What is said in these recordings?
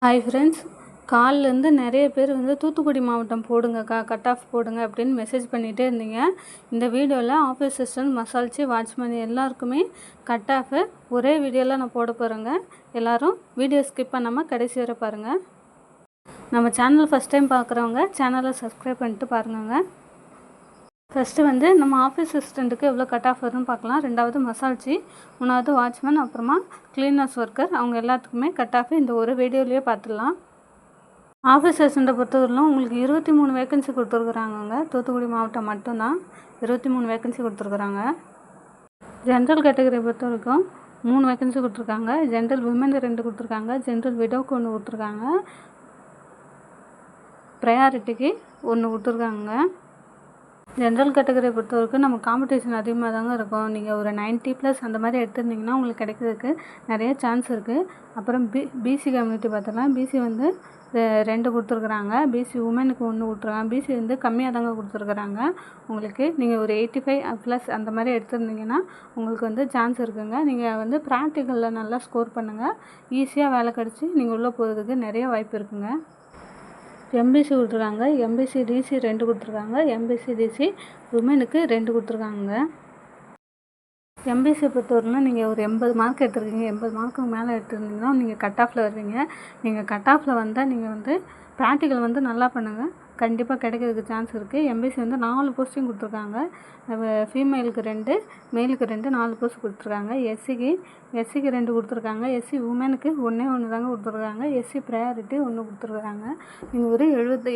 Hi friends, கால்லேருந்து நிறைய பேர் தூத்துக்குடி மாவட்டம் போடுங்கக்கா, கட் ஆஃப் போடுங்க அப்படின்னு மெசேஜ் பண்ணிகிட்டே இருந்தீங்க. இந்த வீடியோவில் ஆஃபீஸ் அசிஸ்டன்ட், மசால்ச்சி, வாட்ச்மேன் எல்லாருக்குமே கட் ஆஃபு ஒரே வீடியோவில் நான் போட போகிறேங்க. எல்லோரும் வீடியோ ஸ்கிப் பண்ணாமல் கடைசி வரை பாருங்கள். நம்ம சேனல் ஃபஸ்ட் டைம் பார்க்குறவங்க சேனலை சப்ஸ்கிரைப் பண்ணிட்டு பாருங்க. ஃபஸ்ட்டு நம்ம ஆஃபீஸ் அசிஸ்டண்ட்டுக்கு எவ்வளோ கட் ஆஃப் வரும்னு பார்க்கலாம். ரெண்டாவது மசால்ச்சி, மூணாவது வாட்ச்மேன், அப்புறமா க்ளீனர்ஸ் ஒர்க்கர், அவங்க எல்லாத்துக்குமே கட் ஆஃப் இந்த ஒரு வீடியோலேயே பார்த்துடலாம். ஆஃபீஸ் அசிஸ்டண்ட்டை பொறுத்தவரையிலும் உங்களுக்கு 23 வேக்கன்சி கொடுத்துருக்குறாங்கங்க. தூத்துக்குடி மாவட்டம் மட்டும்தான் 23 வேக்கன்சி கொடுத்துருக்குறாங்க. ஜென்ரல் கேட்டகரியை பொறுத்த வரைக்கும் 3 வேக்கன்சி கொடுத்துருக்காங்க. ஜென்ரல் விமன் 2 கொடுத்துருக்காங்க. ஜென்ரல் விடோவுக்கு 1 கொடுத்துருக்காங்க. ப்ரையாரிட்டிக்கு 1 கொடுத்துருக்காங்க. ஜென்ரல் கேட்டகரியை பொறுத்த வரைக்கும் நம்ம காம்படிஷன் அதிகமாக தாங்க இருக்கும். நீங்கள் ஒரு 90+ அந்த மாதிரி எடுத்துருந்தீங்கன்னா உங்களுக்கு கிடைக்கிறதுக்கு நிறைய சான்ஸ் இருக்குது. அப்புறம் பிசி கம்யூனிட்டி பார்த்தோம்னா பிசி 2 கொடுத்துருக்குறாங்க. பிசி உமனுக்கு 1 கொடுத்துருக்காங்க. பிசி கம்மியாக தாங்க கொடுத்துருக்குறாங்க. உங்களுக்கு நீங்கள் ஒரு 85+ அந்த மாதிரி எடுத்துருந்தீங்கன்னா உங்களுக்கு சான்ஸ் இருக்குங்க. நீங்கள் ப்ராக்டிக்கலில் நல்லா ஸ்கோர் பண்ணுங்கள். ஈஸியாக வேலை கிடச்சி நீங்கள் உள்ளே போகிறதுக்கு நிறைய வாய்ப்பு இருக்குங்க. எம்பிசி கொடுத்துருக்காங்க. எம்பிசி டிசி 2 கொடுத்துருக்காங்க. எம்பிசி டிசி உமனுக்கு 2 கொடுத்துருக்காங்க. எம்பிசியை பொறுத்தவரையிலும் நீங்கள் ஒரு 80 மார்க் எடுத்துருக்கீங்க, 80 மார்க்குக்கு மேலே எடுத்துருந்தீங்கன்னா நீங்கள் கட் ஆஃபில் வருவீங்க. நீங்கள் கட் ஆஃபில் வந்தால் நீங்கள் ப்ராக்டிக்கல் நல்லா பண்ணுங்கள். கண்டிப்பாக கிடைக்கிறதுக்கு சான்ஸ் இருக்குது. எம்பிசி 4 போஸ்டிங் கொடுத்துருக்காங்க. ஃபீமேலுக்கு 2, மேலுக்கு 2, 4 போஸ்ட் கொடுத்துருக்காங்க. எஸ்சிக்கு 2 கொடுத்துருக்காங்க. எஸ்சி உமனுக்கு 1 தாங்க கொடுத்துருக்காங்க. எஸ்சி ப்ரையாரிட்டி 1 கொடுத்துருக்காங்க. நீங்கள் ஒரு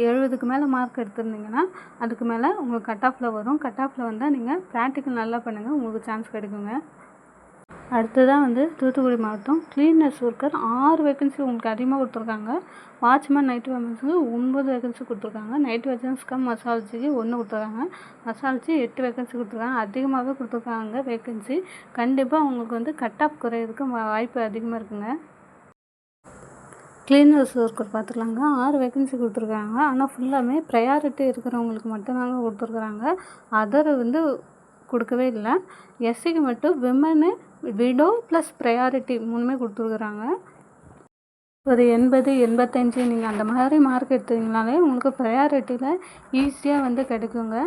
70க்கு மேலே மார்க் எடுத்துருந்தீங்கன்னா அதுக்கு மேலே உங்களுக்கு கட் ஆஃபில் வரும். கட் ஆஃபில் வந்தால் நீங்கள் ப்ராக்டிக்கல் நல்லா பண்ணுங்கள், உங்களுக்கு சான்ஸ் கிடைக்குங்க. அடுத்ததான் தூத்துக்குடி மாவட்டம் க்ளீனர்ஸ் ஒர்க்கர் 6 வேக்கன்சி உங்களுக்கு அதிகமாக கொடுத்துருக்காங்க. வாட்ச்மேன் நைட் வாட்ச்மேன்ஸுக்கு 9 வேக்கன்சி கொடுத்துருக்காங்க. நைட் வாட்ச்மேன்ஸ்க்கு மசால்ச்சிக்கு 1 கொடுத்துருக்காங்க. மசால்ச்சி 8 வேக்கன்சி கொடுத்துருக்காங்க. அதிகமாகவே கொடுத்துருக்காங்க வேக்கன்சி. கண்டிப்பாக உங்களுக்கு கட் ஆஃப் குறையிறதுக்கு வாய்ப்பு அதிகமாக இருக்குங்க. க்ளீனர்ஸ் ஒர்க்கர் பார்த்துக்கலாங்க. 6 வேக்கன்சி கொடுத்துருக்காங்க. ஆனால் ஃபுல்லாமே ப்ரையாரிட்டி இருக்கிறவங்களுக்கு மட்டும்தாங்க கொடுத்துருக்குறாங்க. அதர் கொடுக்கவே இல்லை. எஸ்சிக்கு மட்டும் விமனு, விடோ ப்ளஸ் ப்ரையாரிட்டி 3மே கொடுத்துருக்குறாங்க. ஒரு 80, 85 நீங்கள் அந்த மாதிரி மார்க் எடுத்தீங்கனாலே உங்களுக்கு ப்ரையாரிட்டியில் ஈஸியாக கிடைக்குங்க.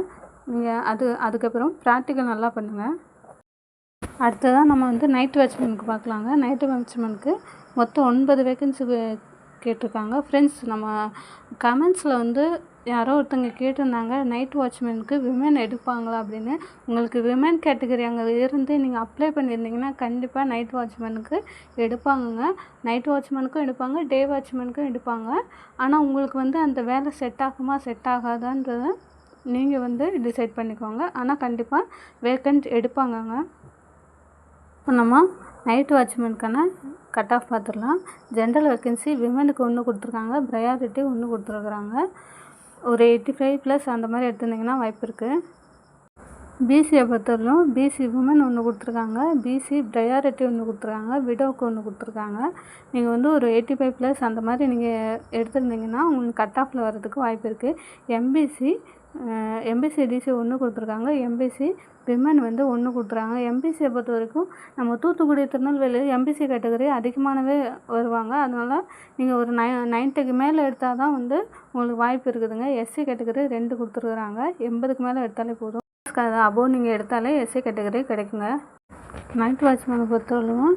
நீங்கள் அதுக்கப்புறம் ப்ராக்டிக்கல் நல்லா பண்ணுங்கள். அடுத்ததான் நம்ம நைட் வாட்ச்மேனுக்கு பார்க்கலாங்க. நைட்டு வாட்ச்மேனுக்கு மொத்தம் 9 வேக்கன்சி கேட்டிருக்காங்க. ஃப்ரெண்ட்ஸ், நம்ம கமெண்ட்ஸில் யாரோ ஒருத்தங்க கேட்டிருந்தாங்க நைட் வாட்ச்மேனுக்கு விமன் எடுப்பாங்களா அப்படின்னு. உங்களுக்கு விமன் கேட்டகரி அங்கே இருந்து நீங்கள் அப்ளை பண்ணியிருந்தீங்கன்னா கண்டிப்பாக நைட் வாட்ச்மேனுக்கு எடுப்பாங்கங்க. நைட் வாட்ச்மேனுக்கும் எடுப்பாங்க, டே வாட்ச்மேனுக்கும் எடுப்பாங்க. ஆனால் உங்களுக்கு அந்த வேலை செட் ஆகுமா செட் ஆகாதான்றதை நீங்கள் டிசைட் பண்ணிக்கோங்க. ஆனால் கண்டிப்பாக வேக்கன்ட் எடுப்பாங்கங்க. இப்போ நம்ம நைட் வாட்ச்மேனுக்கான கட் ஆஃப் பார்த்துடலாம். ஜென்ரல் வேக்கன்சி விமனுக்கு 1 கொடுத்துருக்காங்க. ப்ரையாரிட்டி 1 கொடுத்துருக்குறாங்க. ஒரு 85+ அந்த மாதிரி எடுத்துருந்தீங்கன்னா வாய்ப்பு இருக்குது. பிசியை பொறுத்தவரையிலும் பிசி உமன் 1 கொடுத்துருக்காங்க. பிசி ப்ரையாரிட்டி 1 கொடுத்துருக்காங்க. விடோவுக்கு 1 கொடுத்துருக்காங்க. நீங்கள் ஒரு 85+ அந்த மாதிரி நீங்கள் எடுத்துருந்தீங்கன்னா உங்களுக்கு கட் ஆஃபில் வர்றதுக்கு வாய்ப்பு இருக்குது. எம்பிசி டிசி 1 கொடுத்துருக்காங்க. எம்பிசி விமன் 1 கொடுத்துருக்காங்க. எம்பிசியை பொறுத்த வரைக்கும் நம்ம தூத்துக்குடி, திருநெல்வேலி எம்பிசி கேட்டகரி அதிகமானவே வருவாங்க. அதனால் நீங்கள் ஒரு 90க்கு மேலே எடுத்தால் தான் உங்களுக்கு வாய்ப்பு இருக்குதுங்க. எஸ்சி கேட்டகரி 2 கொடுத்துருக்குறாங்க. 80க்கு மேலே எடுத்தாலே போதும். அபோவ் நீங்கள் எடுத்தாலே எஸ்சி கேட்டகரி கிடைக்குங்க. நைட் வாட்ச்மேனை பொறுத்தவரைக்கும்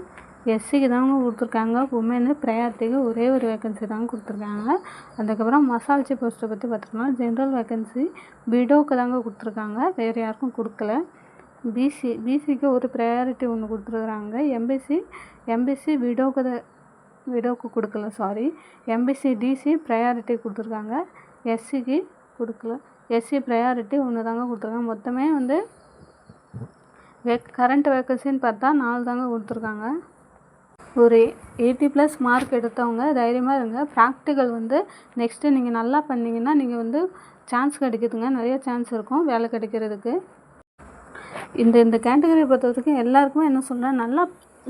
எஸ்சிக்கு தாங்க கொடுத்துருக்காங்க. உமனு ப்ரையாரிட்டிக்கு ஒரே ஒரு வேக்கன்சி தாங்க கொடுத்துருக்காங்க. அதுக்கப்புறம் மசால்ச்சி போஸ்ட்டை பற்றி பார்த்தோம்னா ஜென்ரல் வேக்கன்சி விடோவுக்கு தாங்க கொடுத்துருக்காங்க. வேறு யாருக்கும் கொடுக்கல. பிசிக்கு ஒரு ப்ரையாரிட்டி 1 கொடுத்துருக்குறாங்க. எம்பிசி விடோவுக்கு கொடுக்கல, சாரி. எம்பிசி டிசி ப்ரையாரிட்டி கொடுத்துருக்காங்க. எஸ்சிக்கு கொடுக்கல. எஸ்சி ப்ரையாரிட்டி 1 தாங்க கொடுத்துருக்காங்க. மொத்தமே கரண்ட் வேக்கன்சின்னு பார்த்தா 4 தாங்க கொடுத்துருக்காங்க. ஒரு 80+ மார்க் எடுத்தவங்க தைரியமாக இருங்க. ப்ராக்டிக்கல் நெக்ஸ்ட்டு நீங்கள் நல்லா பண்ணிங்கன்னா நீங்கள் சான்ஸ் கிடைக்குதுங்க. நிறைய சான்ஸ் இருக்கும் வேலை கிடைக்கிறதுக்கு. இந்த கேட்டகரியை பொறுத்த வரைக்கும் எல்லாருக்குமே என்ன சொல்கிறேன், நல்லா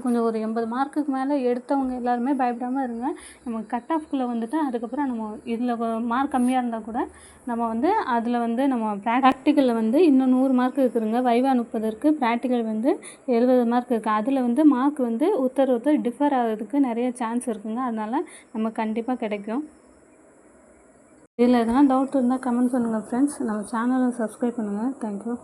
கொஞ்சம் ஒரு 80 மார்க்குக்கு மேலே எடுத்தவங்க எல்லாருமே பயப்படாமல் இருங்க. நம்ம கட் ஆஃப்குள்ளே வந்துட்டு அதுக்கப்புறம் நம்ம இதில் மார்க் கம்மியாக இருந்தால் கூட நம்ம வந்து அதில் வந்து நம்ம ப்ராக்டிக்கலில் வந்து இன்னும் 100 மார்க் இருக்குதுங்க. வைவா 30 இருக்குது, ப்ராக்டிக்கல் வந்து 70 மார்க் இருக்குது. அதில் வந்து மார்க் வந்து ஒருத்தர் டிஃபர் ஆகிறதுக்கு நிறைய சான்ஸ் இருக்குங்க. அதனால் நம்ம கண்டிப்பாக கிடைக்கும். இதில் எதனா டவுட் இருந்தால் கமெண்ட் பண்ணுங்கள் ஃப்ரெண்ட்ஸ். நம்ம சேனலை சப்ஸ்கிரைப் பண்ணுங்கள். தேங்க்யூ.